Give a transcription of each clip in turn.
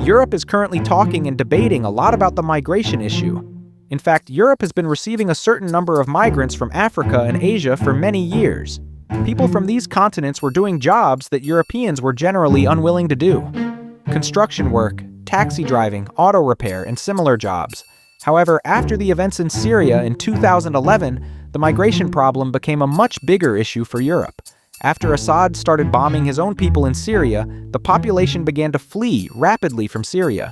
Europe is currently talking and debating a lot about the migration issue. In fact, Europe has been receiving a certain number of migrants from Africa and Asia for many years. People from these continents were doing jobs that Europeans were generally unwilling to do. Construction work, taxi driving, auto repair, and similar jobs. However, after the events in Syria in 2011, the migration problem became a much bigger issue for Europe. After Assad started bombing his own people in Syria, the population began to flee rapidly from Syria.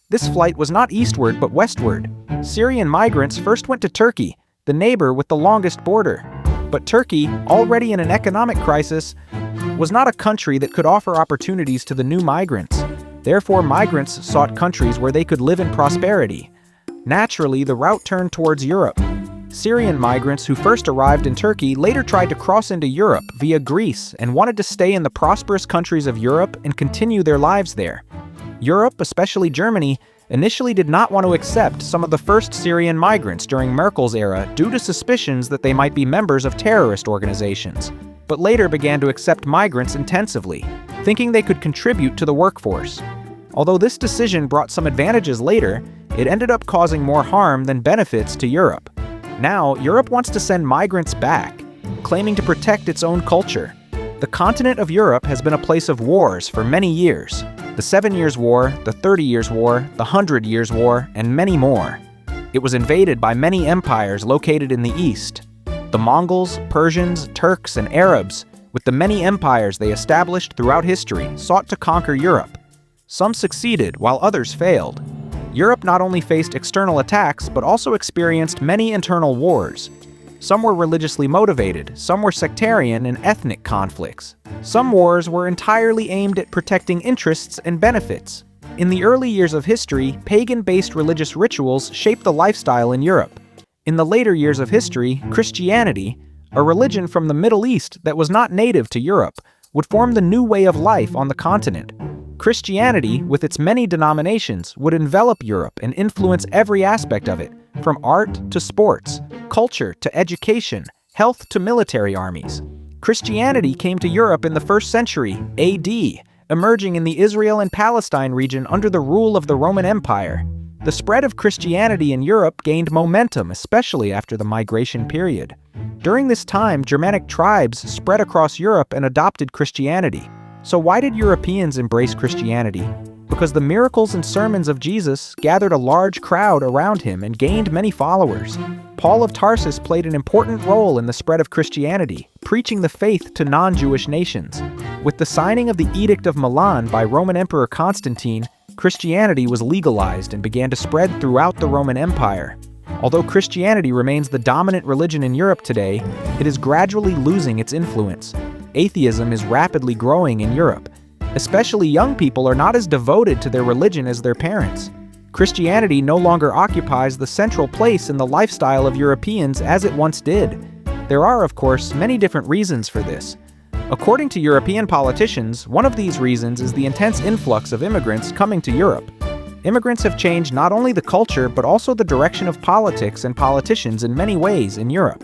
This flight was not eastward but westward. Syrian migrants first went to Turkey, the neighbor with the longest border. But Turkey, already in an economic crisis, was not a country that could offer opportunities to the new migrants. Therefore, migrants sought countries where they could live in prosperity. Naturally, the route turned towards Europe. Syrian migrants who first arrived in Turkey later tried to cross into Europe via Greece and wanted to stay in the prosperous countries of Europe and continue their lives there. Europe, especially Germany, initially did not want to accept some of the first Syrian migrants during Merkel's era due to suspicions that they might be members of terrorist organizations, but later began to accept migrants intensively, thinking they could contribute to the workforce. Although this decision brought some advantages later, it ended up causing more harm than benefits to Europe. Now, Europe wants to send migrants back, claiming to protect its own culture. The continent of Europe has been a place of wars for many years. The 7 Years' War, the 30 Years' War, the 100 Years' War, and many more. It was invaded by many empires located in the east. The Mongols, Persians, Turks, and Arabs, with the many empires they established throughout history, sought to conquer Europe. Some succeeded, while others failed. Europe not only faced external attacks, but also experienced many internal wars. Some were religiously motivated, some were sectarian and ethnic conflicts. Some wars were entirely aimed at protecting interests and benefits. In the early years of history, pagan-based religious rituals shaped the lifestyle in Europe. In the later years of history, Christianity, a religion from the Middle East that was not native to Europe, would form the new way of life on the continent. Christianity, with its many denominations, would envelop Europe and influence every aspect of it, from art to sports, culture to education, health to military armies. Christianity came to Europe in the 1st century, AD, emerging in the Israel and Palestine region under the rule of the Roman Empire. The spread of Christianity in Europe gained momentum, especially after the migration period. During this time, Germanic tribes spread across Europe and adopted Christianity. So why did Europeans embrace Christianity? Because the miracles and sermons of Jesus gathered a large crowd around him and gained many followers. Paul of Tarsus played an important role in the spread of Christianity, preaching the faith to non-Jewish nations. With the signing of the Edict of Milan by Roman Emperor Constantine, Christianity was legalized and began to spread throughout the Roman Empire. Although Christianity remains the dominant religion in Europe today, it is gradually losing its influence. Atheism is rapidly growing in Europe. Especially young people are not as devoted to their religion as their parents. Christianity no longer occupies the central place in the lifestyle of Europeans as it once did. There are, of course, many different reasons for this. According to European politicians, one of these reasons is the intense influx of immigrants coming to Europe. Immigrants have changed not only the culture but also the direction of politics and politicians in many ways in Europe.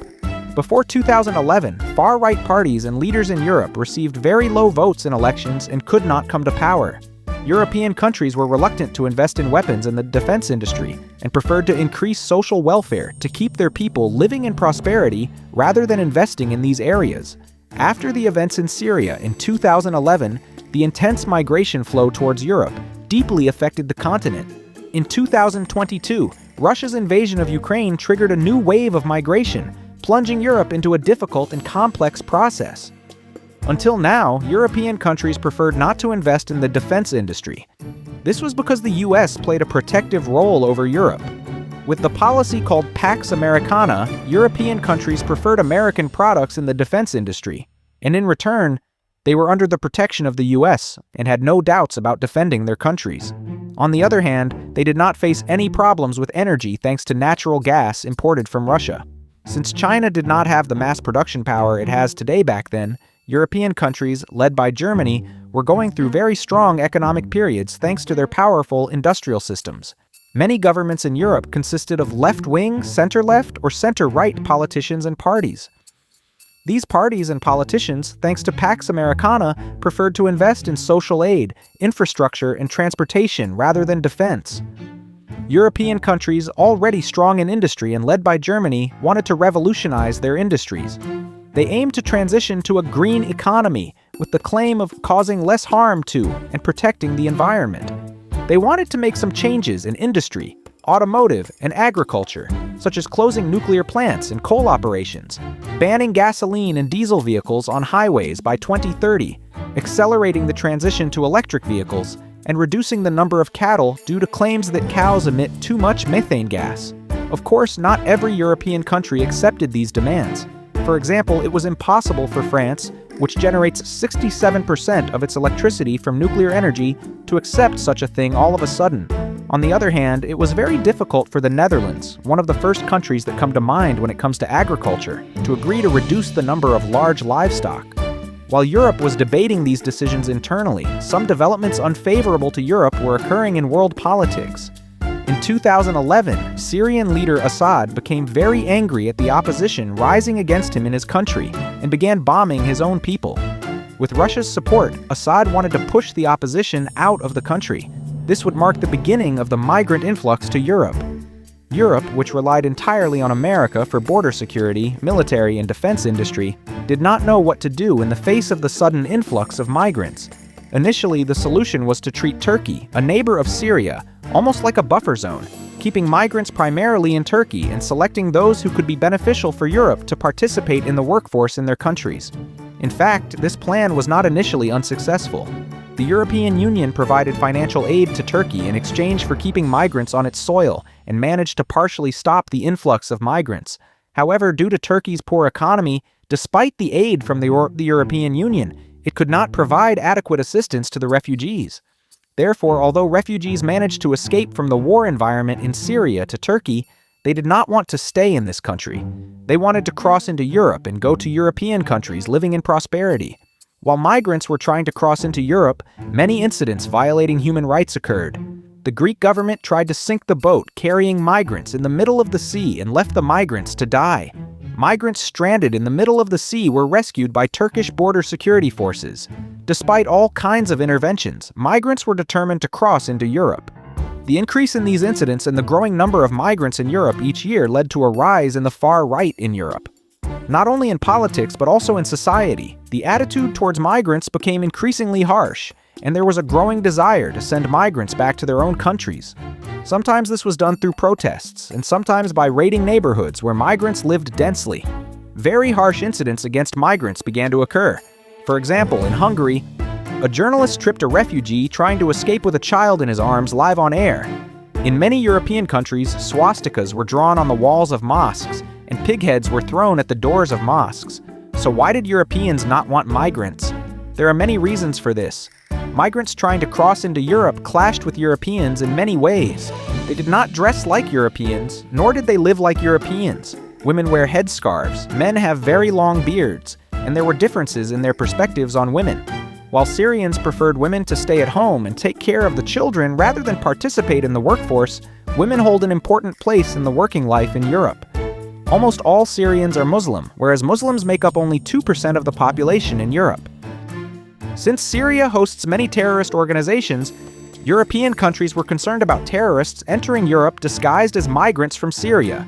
Before 2011, far-right parties and leaders in Europe received very low votes in elections and could not come to power. European countries were reluctant to invest in weapons in the defense industry and preferred to increase social welfare to keep their people living in prosperity rather than investing in these areas. After the events in Syria in 2011, the intense migration flow towards Europe deeply affected the continent. In 2022, Russia's invasion of Ukraine triggered a new wave of migration, plunging Europe into a difficult and complex process. Until now, European countries preferred not to invest in the defense industry. This was because the US played a protective role over Europe. With the policy called Pax Americana, European countries preferred American products in the defense industry, and in return, they were under the protection of the US and had no doubts about defending their countries. On the other hand, they did not face any problems with energy thanks to natural gas imported from Russia. Since China did not have the mass production power it has today back then, European countries, led by Germany, were going through very strong economic periods thanks to their powerful industrial systems. Many governments in Europe consisted of left-wing, center-left, or center-right politicians and parties. These parties and politicians, thanks to Pax Americana, preferred to invest in social aid, infrastructure, and transportation rather than defense. European countries, already strong in industry and led by Germany, wanted to revolutionize their industries. They aimed to transition to a green economy, with the claim of causing less harm to and protecting the environment. They wanted to make some changes in industry, automotive, and agriculture, such as closing nuclear plants and coal operations, banning gasoline and diesel vehicles on highways by 2030, accelerating the transition to electric vehicles, and reducing the number of cattle due to claims that cows emit too much methane gas. Of course, not every European country accepted these demands. For example, it was impossible for France, which generates 67% of its electricity from nuclear energy, to accept such a thing all of a sudden. On the other hand, it was very difficult for the Netherlands, one of the first countries that come to mind when it comes to agriculture, to agree to reduce the number of large livestock. While Europe was debating these decisions internally, some developments unfavorable to Europe were occurring in world politics. In 2011, Syrian leader Assad became very angry at the opposition rising against him in his country and began bombing his own people. With Russia's support, Assad wanted to push the opposition out of the country. This would mark the beginning of the migrant influx to Europe. Europe, which relied entirely on America for border security, military, and defense industry, did not know what to do in the face of the sudden influx of migrants. Initially, the solution was to treat Turkey, a neighbor of Syria, almost like a buffer zone, keeping migrants primarily in Turkey and selecting those who could be beneficial for Europe to participate in the workforce in their countries. In fact, this plan was not initially unsuccessful. The European Union provided financial aid to Turkey in exchange for keeping migrants on its soil and managed to partially stop the influx of migrants. However, due to Turkey's poor economy, despite the aid from the European Union, it could not provide adequate assistance to the refugees. Therefore, although refugees managed to escape from the war environment in Syria to Turkey, they did not want to stay in this country. They wanted to cross into Europe and go to European countries living in prosperity. While migrants were trying to cross into Europe, many incidents violating human rights occurred. The Greek government tried to sink the boat carrying migrants in the middle of the sea and left the migrants to die. Migrants stranded in the middle of the sea were rescued by Turkish border security forces. Despite all kinds of interventions, migrants were determined to cross into Europe. The increase in these incidents and the growing number of migrants in Europe each year led to a rise in the far right in Europe. Not only in politics, but also in society, the attitude towards migrants became increasingly harsh, and there was a growing desire to send migrants back to their own countries. Sometimes this was done through protests, and sometimes by raiding neighborhoods where migrants lived densely. Very harsh incidents against migrants began to occur. For example, in Hungary, a journalist tripped a refugee trying to escape with a child in his arms live on air. In many European countries, swastikas were drawn on the walls of mosques, and pig heads were thrown at the doors of mosques. So why did Europeans not want migrants? There are many reasons for this. Migrants trying to cross into Europe clashed with Europeans in many ways. They did not dress like Europeans, nor did they live like Europeans. Women wear headscarves, men have very long beards, and there were differences in their perspectives on women. While Syrians preferred women to stay at home and take care of the children rather than participate in the workforce, women hold an important place in the working life in Europe. Almost all Syrians are Muslim, whereas Muslims make up only 2% of the population in Europe. Since Syria hosts many terrorist organizations, European countries were concerned about terrorists entering Europe disguised as migrants from Syria.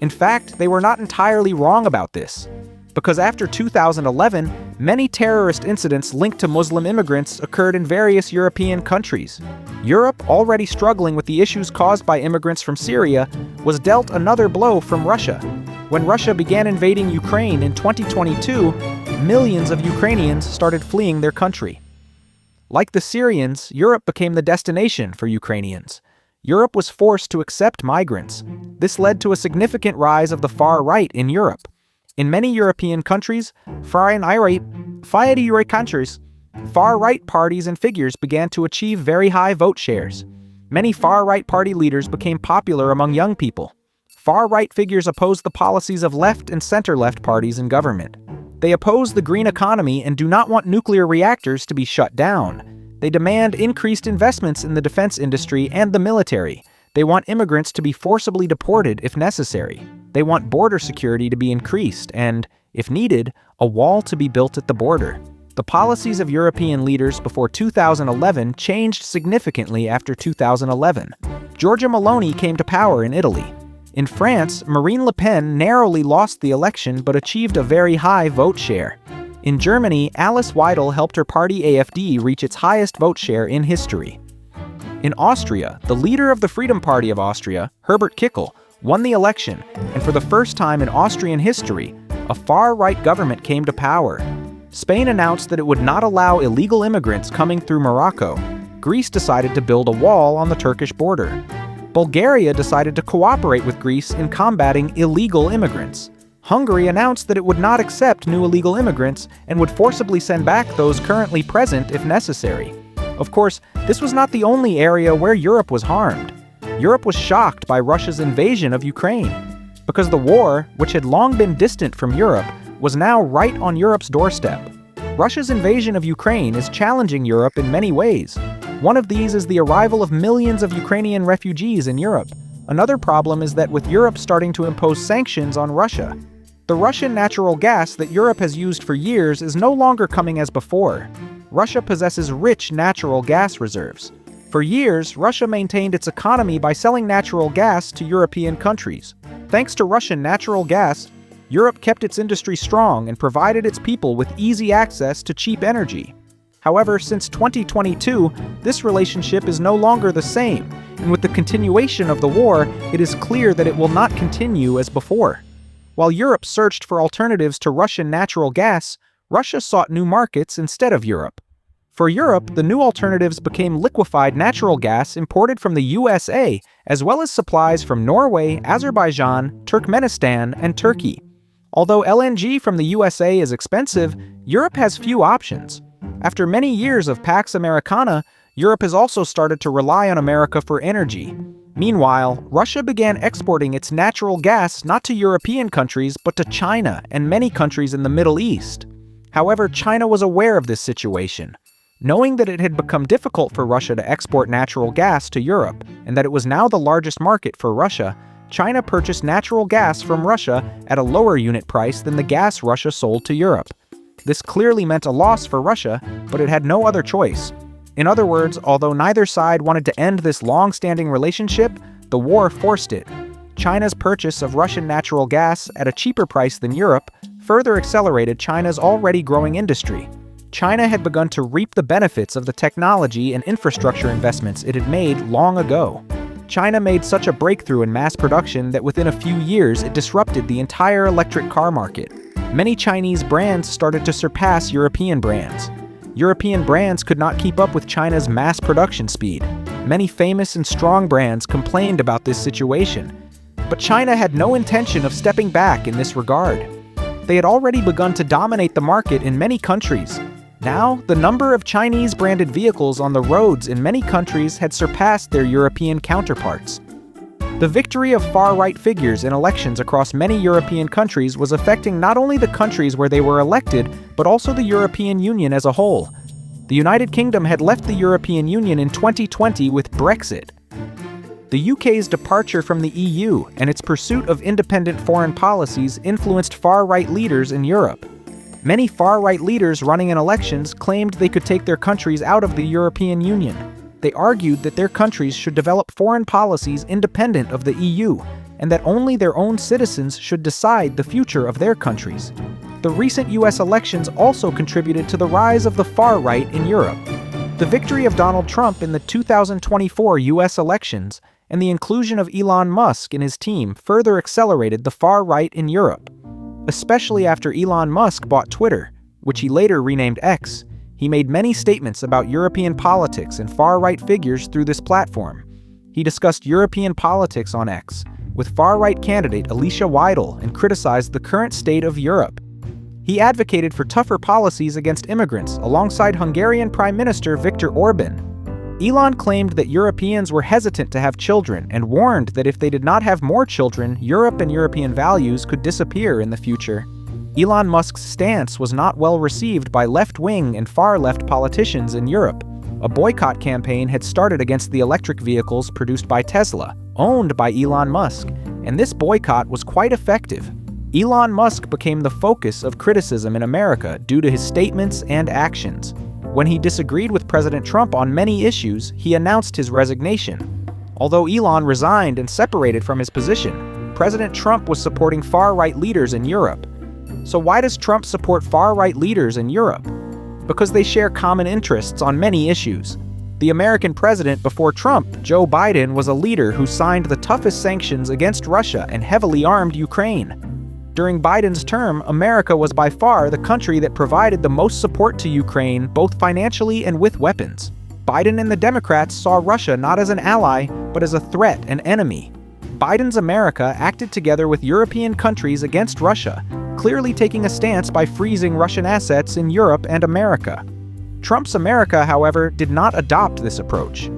In fact, they were not entirely wrong about this, because after 2011, many terrorist incidents linked to Muslim immigrants occurred in various European countries. Europe, already struggling with the issues caused by immigrants from Syria, was dealt another blow from Russia. When Russia began invading Ukraine in 2022, millions of Ukrainians started fleeing their country. Like the Syrians, Europe became the destination for Ukrainians. Europe was forced to accept migrants. This led to a significant rise of the far right in Europe. In many European countries, far-right parties and figures began to achieve very high vote shares. Many far-right party leaders became popular among young people. Far-right figures oppose the policies of left and center-left parties in government. They oppose the green economy and do not want nuclear reactors to be shut down. They demand increased investments in the defense industry and the military. They want immigrants to be forcibly deported if necessary. They want border security to be increased and, if needed, a wall to be built at the border. The policies of European leaders before 2011 changed significantly after 2011. Giorgia Meloni came to power in Italy. In France, Marine Le Pen narrowly lost the election but achieved a very high vote share. In Germany, Alice Weidel helped her party AfD reach its highest vote share in history. In Austria, the leader of the Freedom Party of Austria, Herbert Kickl, won the election, and for the first time in Austrian history, a far-right government came to power. Spain announced that it would not allow illegal immigrants coming through Morocco. Greece decided to build a wall on the Turkish border. Bulgaria decided to cooperate with Greece in combating illegal immigrants. Hungary announced that it would not accept new illegal immigrants and would forcibly send back those currently present if necessary. Of course, this was not the only area where Europe was harmed. Europe was shocked by Russia's invasion of Ukraine, because the war, which had long been distant from Europe, was now right on Europe's doorstep. Russia's invasion of Ukraine is challenging Europe in many ways. One of these is the arrival of millions of Ukrainian refugees in Europe. Another problem is that with Europe starting to impose sanctions on Russia, the Russian natural gas that Europe has used for years is no longer coming as before. Russia possesses rich natural gas reserves. For years, Russia maintained its economy by selling natural gas to European countries. Thanks to Russian natural gas, Europe kept its industry strong and provided its people with easy access to cheap energy. However, since 2022, this relationship is no longer the same, and with the continuation of the war, it is clear that it will not continue as before. While Europe searched for alternatives to Russian natural gas, Russia sought new markets instead of Europe. For Europe, the new alternatives became liquefied natural gas imported from the USA, as well as supplies from Norway, Azerbaijan, Turkmenistan, and Turkey. Although LNG from the USA is expensive, Europe has few options. After many years of Pax Americana, Europe has also started to rely on America for energy. Meanwhile, Russia began exporting its natural gas not to European countries but to China and many countries in the Middle East. However, China was aware of this situation. Knowing that it had become difficult for Russia to export natural gas to Europe and that it was now the largest market for Russia, China purchased natural gas from Russia at a lower unit price than the gas Russia sold to Europe. This clearly meant a loss for Russia, but it had no other choice. In other words, although neither side wanted to end this long-standing relationship, the war forced it. China's purchase of Russian natural gas at a cheaper price than Europe further accelerated China's already growing industry. China had begun to reap the benefits of the technology and infrastructure investments it had made long ago. China made such a breakthrough in mass production that within a few years it disrupted the entire electric car market. Many Chinese brands started to surpass European brands. European brands could not keep up with China's mass production speed. Many famous and strong brands complained about this situation. But China had no intention of stepping back in this regard. They had already begun to dominate the market in many countries. Now, the number of Chinese-branded vehicles on the roads in many countries had surpassed their European counterparts. The victory of far-right figures in elections across many European countries was affecting not only the countries where they were elected, but also the European Union as a whole. The United Kingdom had left the European Union in 2020 with Brexit. The UK's departure from the EU and its pursuit of independent foreign policies influenced far-right leaders in Europe. Many far-right leaders running in elections claimed they could take their countries out of the European Union. They argued that their countries should develop foreign policies independent of the EU, and that only their own citizens should decide the future of their countries. The recent US elections also contributed to the rise of the far right in Europe. The victory of Donald Trump in the 2024 US elections and the inclusion of Elon Musk in his team further accelerated the far right in Europe. Especially after Elon Musk bought Twitter, which he later renamed X, he made many statements about European politics and far-right figures through this platform. He discussed European politics on X with far-right candidate Alicia Weidel and criticized the current state of Europe. He advocated for tougher policies against immigrants alongside Hungarian Prime Minister Viktor Orban. Elon claimed that Europeans were hesitant to have children and warned that if they did not have more children, Europe and European values could disappear in the future. Elon Musk's stance was not well received by left-wing and far-left politicians in Europe. A boycott campaign had started against the electric vehicles produced by Tesla, owned by Elon Musk, and this boycott was quite effective. Elon Musk became the focus of criticism in America due to his statements and actions. When he disagreed with President Trump on many issues, he announced his resignation. Although Elon resigned and separated from his position, President Trump was supporting far-right leaders in Europe. So why does Trump support far-right leaders in Europe? Because they share common interests on many issues. The American president before Trump, Joe Biden, was a leader who signed the toughest sanctions against Russia and heavily armed Ukraine. During Biden's term, America was by far the country that provided the most support to Ukraine, both financially and with weapons. Biden and the Democrats saw Russia not as an ally, but as a threat and enemy. Biden's America acted together with European countries against Russia, clearly taking a stance by freezing Russian assets in Europe and America. Trump's America, however, did not adopt this approach.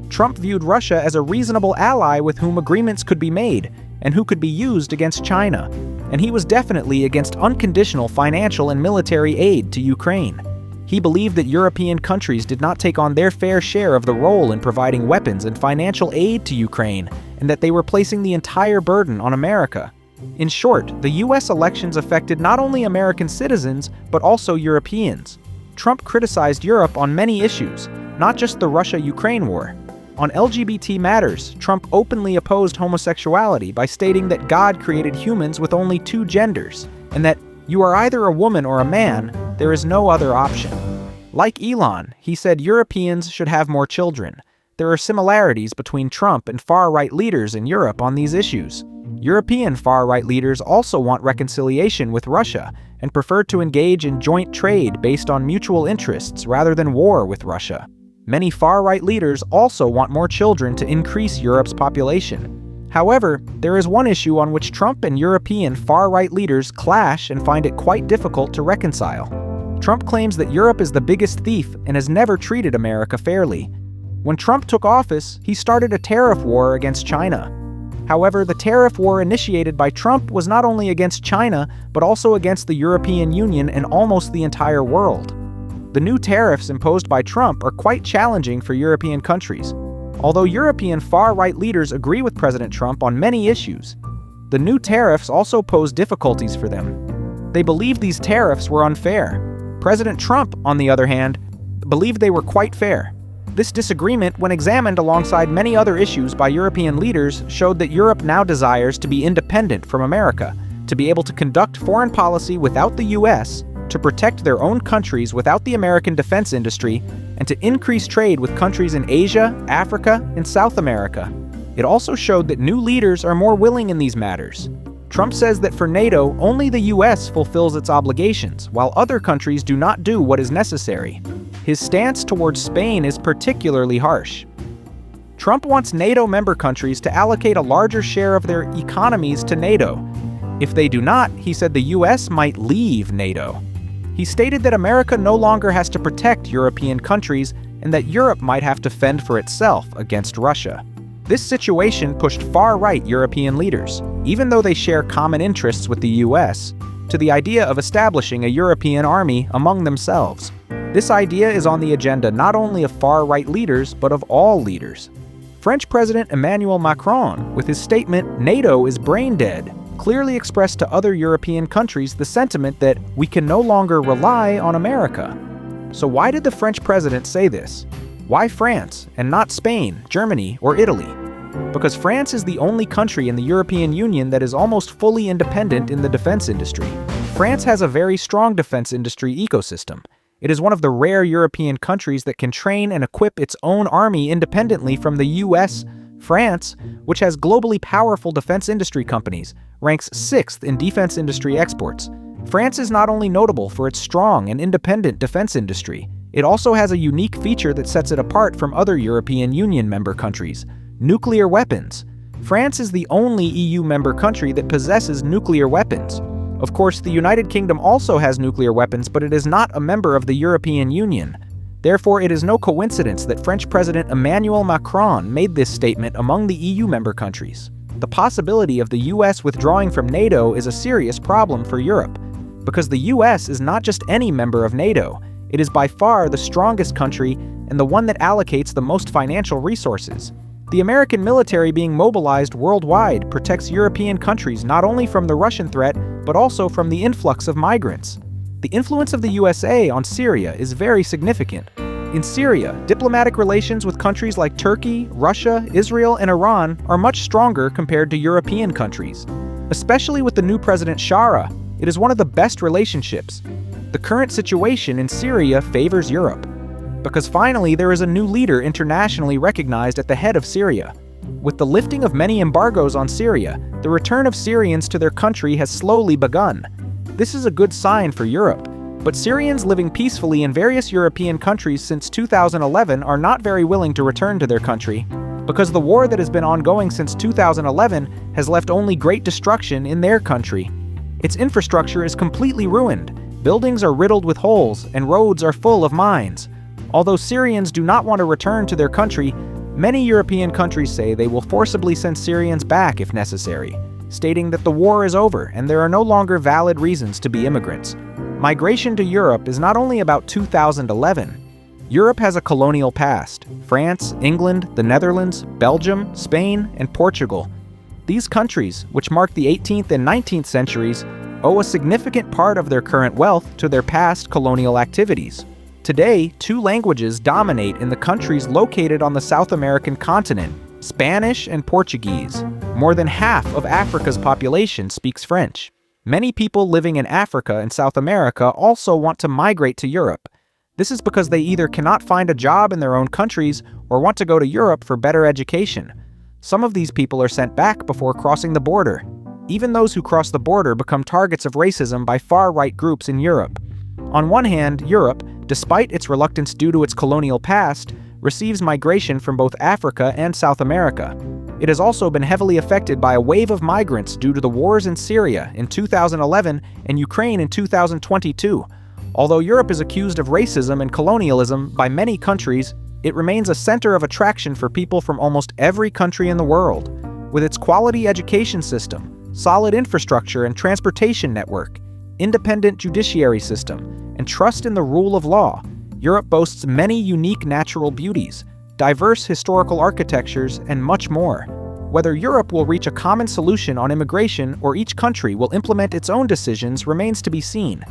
Trump viewed Russia as a reasonable ally with whom agreements could be made and who could be used against China, and he was definitely against unconditional financial and military aid to Ukraine. He believed that European countries did not take on their fair share of the role in providing weapons and financial aid to Ukraine, and that they were placing the entire burden on America. In short, the US elections affected not only American citizens, but also Europeans. Trump criticized Europe on many issues, not just the Russia-Ukraine war. On LGBT matters, Trump openly opposed homosexuality by stating that God created humans with only two genders, and that you are either a woman or a man, there is no other option. Like Elon, he said Europeans should have more children. There are similarities between Trump and far-right leaders in Europe on these issues. European far-right leaders also want reconciliation with Russia and prefer to engage in joint trade based on mutual interests rather than war with Russia. Many far-right leaders also want more children to increase Europe's population. However, there is one issue on which Trump and European far-right leaders clash and find it quite difficult to reconcile. Trump claims that Europe is the biggest thief and has never treated America fairly. When Trump took office, he started a tariff war against China. However, the tariff war initiated by Trump was not only against China, but also against the European Union and almost the entire world. The new tariffs imposed by Trump are quite challenging for European countries. Although European far-right leaders agree with President Trump on many issues, the new tariffs also pose difficulties for them. They believe these tariffs were unfair. President Trump, on the other hand, believed they were quite fair. This disagreement, when examined alongside many other issues by European leaders, showed that Europe now desires to be independent from America, to be able to conduct foreign policy without the US, to protect their own countries without the American defense industry, and to increase trade with countries in Asia, Africa, and South America. It also showed that new leaders are more willing in these matters. Trump says that for NATO, only the US fulfills its obligations, while other countries do not do what is necessary. His stance towards Spain is particularly harsh. Trump wants NATO member countries to allocate a larger share of their economies to NATO. If they do not, he said the US might leave NATO. He stated that America no longer has to protect European countries and that Europe might have to fend for itself against Russia. This situation pushed far-right European leaders, even though they share common interests with the US, to the idea of establishing a European army among themselves. This idea is on the agenda not only of far-right leaders, but of all leaders. French President Emmanuel Macron, with his statement, "NATO is brain dead," clearly expressed to other European countries the sentiment that we can no longer rely on America. So why did the French president say this? Why France, and not Spain, Germany, or Italy? Because France is the only country in the European Union that is almost fully independent in the defense industry. France has a very strong defense industry ecosystem. It is one of the rare European countries that can train and equip its own army independently from the US. France, which has globally powerful defense industry companies, ranks 6th in defense industry exports. France is not only notable for its strong and independent defense industry, it also has a unique feature that sets it apart from other European Union member countries: nuclear weapons. France is the only EU member country that possesses nuclear weapons. Of course, the United Kingdom also has nuclear weapons, but it is not a member of the European Union. Therefore, it is no coincidence that French President Emmanuel Macron made this statement among the EU member countries. The possibility of the US withdrawing from NATO is a serious problem for Europe, because the US is not just any member of NATO. It is by far the strongest country and the one that allocates the most financial resources. The American military being mobilized worldwide protects European countries not only from the Russian threat, but also from the influx of migrants. The influence of the USA on Syria is very significant. In Syria, diplomatic relations with countries like Turkey, Russia, Israel, and Iran are much stronger compared to European countries. Especially with the new President Shara, it is one of the best relationships. The current situation in Syria favors Europe, because finally there is a new leader internationally recognized at the head of Syria. With the lifting of many embargoes on Syria, the return of Syrians to their country has slowly begun. This is a good sign for Europe, but Syrians living peacefully in various European countries since 2011 are not very willing to return to their country, because the war that has been ongoing since 2011 has left only great destruction in their country. Its infrastructure is completely ruined, buildings are riddled with holes, and roads are full of mines. Although Syrians do not want to return to their country, many European countries say they will forcibly send Syrians back if necessary, stating that the war is over and there are no longer valid reasons to be immigrants. Migration to Europe is not only about 2011. Europe has a colonial past. France, England, the Netherlands, Belgium, Spain, and Portugal. These countries, which marked the 18th and 19th centuries, owe a significant part of their current wealth to their past colonial activities. Today, two languages dominate in the countries located on the South American continent: Spanish and Portuguese. More than half of Africa's population speaks French. Many people living in Africa and South America also want to migrate to Europe. This is because they either cannot find a job in their own countries or want to go to Europe for better education. Some of these people are sent back before crossing the border. Even those who cross the border become targets of racism by far-right groups in Europe. On one hand, Europe, despite its reluctance due to its colonial past, receives migration from both Africa and South America. It has also been heavily affected by a wave of migrants due to the wars in Syria in 2011 and Ukraine in 2022. Although Europe is accused of racism and colonialism by many countries, it remains a center of attraction for people from almost every country in the world. With its quality education system, solid infrastructure and transportation network, independent judiciary system, and trust in the rule of law, Europe boasts many unique natural beauties, diverse historical architectures, and much more. Whether Europe will reach a common solution on immigration or each country will implement its own decisions remains to be seen.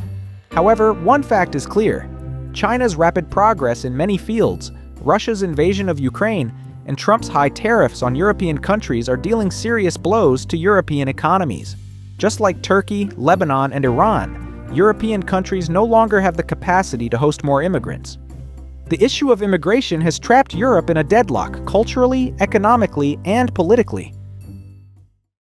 However, one fact is clear: China's rapid progress in many fields, Russia's invasion of Ukraine, and Trump's high tariffs on European countries are dealing serious blows to European economies. Just like Turkey, Lebanon, and Iran, European countries no longer have the capacity to host more immigrants. The issue of immigration has trapped Europe in a deadlock culturally, economically, and politically.